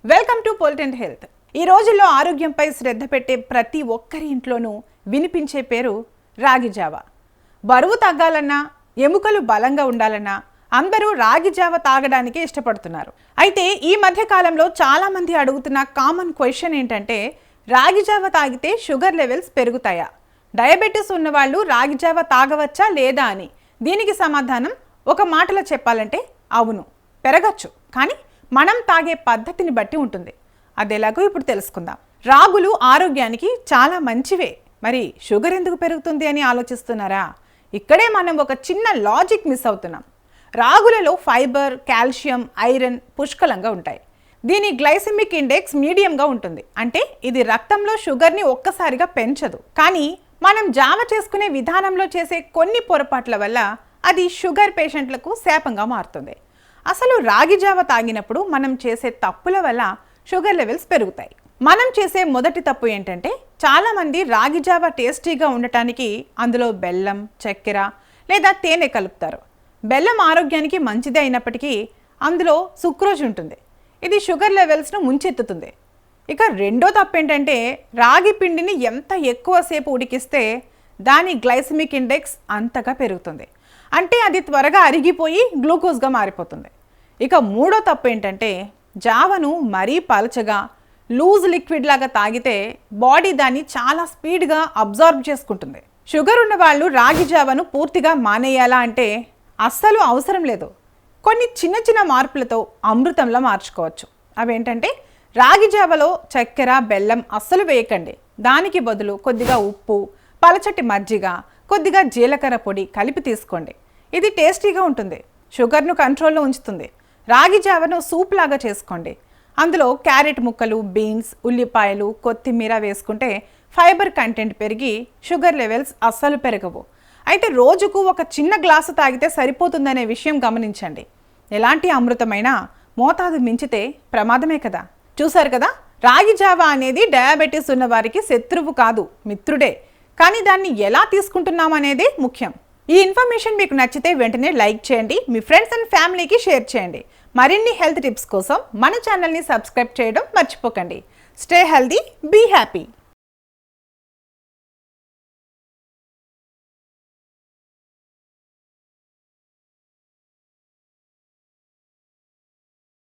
Welcome to పొలిటెంట్ health. ఈ రోజుల్లో ఆరోగ్యంపై శ్రద్ధ పెట్టే ప్రతి ఒక్కరి ఇంట్లోనూ వినిపించే పేరు రాగి జావ. బరువు తగ్గాలన్నా, ఎముకలు బలంగా ఉండాలన్నా అందరూ రాగి జావ తాగడానికి ఇష్టపడుతున్నారు. అయితే ఈ మధ్య కాలంలో చాలా మంది అడుగుతున్న కామన్ క్వశ్చన్ ఏంటంటే, రాగి జావ తాగితే షుగర్ లెవెల్స్ పెరుగుతాయా, డయాబెటీస్ ఉన్నవాళ్ళు రాగి జావ తాగవచ్చా లేదా అని. దీనికి సమాధానం ఒక మాటలో చెప్పాలంటే అవును, పెరగచ్చు, కానీ మనం తాగే పద్ధతిని బట్టి ఉంటుంది. అది ఎలాగో ఇప్పుడు తెలుసుకుందాం. రాగులు ఆరోగ్యానికి చాలా మంచివే, మరి షుగర్ ఎందుకు పెరుగుతుంది అని ఆలోచిస్తున్నారా? ఇక్కడే మనం ఒక చిన్న లాజిక్ మిస్ అవుతున్నాం. రాగులలో ఫైబర్, కాల్షియం, ఐరన్ పుష్కలంగా ఉంటాయి. దీని గ్లైసెమిక్ ఇండెక్స్ మీడియంగా ఉంటుంది. అంటే ఇది రక్తంలో షుగర్ని ఒక్కసారిగా పెంచదు. కానీ మనం జావ చేసుకునే విధానంలో చేసే కొన్ని పొరపాట్ల వల్ల అది షుగర్ పేషెంట్లకు శాపంగా మారుతుంది. అసలు రాగి జావ తాగినప్పుడు మనం చేసే తప్పుల వల్ల షుగర్ లెవెల్స్ పెరుగుతాయి. మనం చేసే మొదటి తప్పు ఏంటంటే, చాలామంది రాగి జావ టేస్టీగా ఉండటానికి అందులో బెల్లం, చక్కెర లేదా తేనె కలుపుతారు. బెల్లం ఆరోగ్యానికి మంచిదే అయినప్పటికీ అందులో సుక్రోజ్ ఉంటుంది. ఇది షుగర్ లెవెల్స్ను ముంచెత్తుతుంది. ఇక రెండో తప్పు ఏంటంటే, రాగి పిండిని ఎంత ఎక్కువసేపు ఉడికిస్తే దాని గ్లైసెమిక్ ఇండెక్స్ అంతగా పెరుగుతుంది. అంటే అది త్వరగా అరిగిపోయి గ్లూకోజ్గా మారిపోతుంది. ఇక మూడో తప్పు ఏంటంటే, జావను మరీ పలచగా లూజ్ లిక్విడ్ లాగా తాగితే బాడీ దాన్ని చాలా స్పీడ్గా అబ్జార్బ్ చేసుకుంటుంది. షుగర్ ఉన్న వాళ్ళు రాగి జావను పూర్తిగా మానేయాలా అంటే అస్సలు అవసరం లేదు. కొన్ని చిన్న చిన్న మార్పులతో అమృతంలా మార్చుకోవచ్చు. అవేంటంటే, రాగి జావలో చక్కెర, బెల్లం అస్సలు వేయకండి. దానికి బదులు కొద్దిగా ఉప్పు, పలచటి మజ్జిగ, కొద్దిగా జీలకర్ర పొడి కలిపి తీసుకోండి. ఇది టేస్టీగా ఉంటుంది, షుగర్ను కంట్రోల్లో ఉంచుతుంది. రాగి జావను సూప్ లాగా చేసుకోండి. అందులో క్యారెట్ ముక్కలు, బీన్స్, ఉల్లిపాయలు, కొత్తిమీర వేసుకుంటే ఫైబర్ కంటెంట్ పెరిగి షుగర్ లెవెల్స్ అస్సలు పెరగవు. అయితే రోజుకు ఒక చిన్న గ్లాసు తాగితే సరిపోతుందనే విషయం గమనించండి. ఎలాంటి అమృతమైనా మోతాదు మించితే ప్రమాదమే కదా. చూసారు కదా, రాగి జావ అనేది డయాబెటీస్ ఉన్న వారికి శత్రువు కాదు, మిత్రుడే. కానీ దాన్ని ఎలా తీసుకుంటున్నాం అనేది ముఖ్యం. ఈ ఇన్ఫర్మేషన్ మీకు నచ్చితే వెంటనే లైక్ చేయండి, మీ ఫ్రెండ్స్ అండ్ ఫ్యామిలీకి షేర్ చేయండి. మరిన్ని హెల్త్ టిప్స్ కోసం మన ఛానల్ని సబ్స్క్రైబ్ చేయడం మర్చిపోకండి. Stay healthy, be happy.